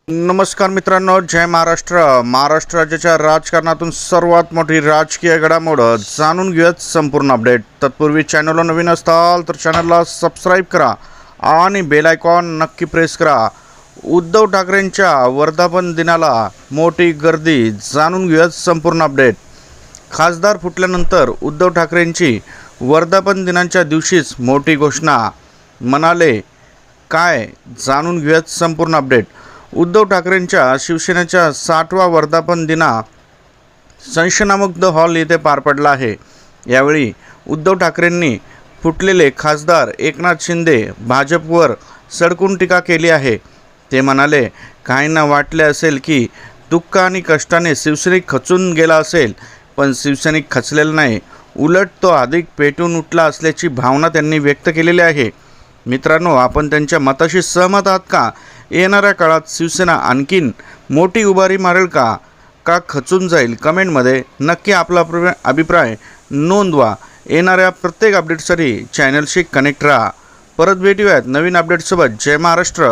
नमस्कार मित्रांनो, जय महाराष्ट्र। महाराष्ट्र राज्याच्या राजकारणातून सर्वात मोठी राजकीय घडामोड जाणून घेऊयात संपूर्ण अपडेट। तत्पूर्वी चॅनलला नवीन असताल तर चॅनलला सबस्क्राईब करा आणि बेल आयकॉन नक्की प्रेस करा। उद्धव ठाकरेंच्या वर्धापन दिनाला मोठी गर्दी, जाणून घेऊयात संपूर्ण अपडेट। खासदार फुटल्यानंतर उद्धव ठाकरेंची वर्धापन दिनाच्या दिवशीच मोठी घोषणा, म्हणाले काय, जाणून घेऊयात संपूर्ण अपडेट। उद्धव ठाकरेंच्या शिवसेनेच्या 60वा वर्धापन दिना संशयनामुक्त हॉल येथे पार पडला आहे। यावेळी उद्धव ठाकरेंनी फुटलेले खासदार एकनाथ शिंदे भाजपवर सडकून टीका केली आहे। ते म्हणाले, काहींना वाटले असेल की दुःख आणि कष्टाने शिवसैनिक खचून गेला असेल, पण शिवसैनिक खचलेला नाही, उलट तो अधिक पेटून उठला असल्याची भावना त्यांनी व्यक्त केलेली आहे। मित्रांनो, आपण त्यांच्या मताशी सहमत आहात का? येणाऱ्या काळात शिवसेना आणखीन मोठी उभारी मारेल का खचून जाईल? कमेंटमध्ये नक्की आपला अभिप्राय नोंदवा। येणाऱ्या प्रत्येक अपडेटसाठी चॅनलशी कनेक्ट राहा। परत भेटूयात नवीन अपडेटसोबत। जय महाराष्ट्र।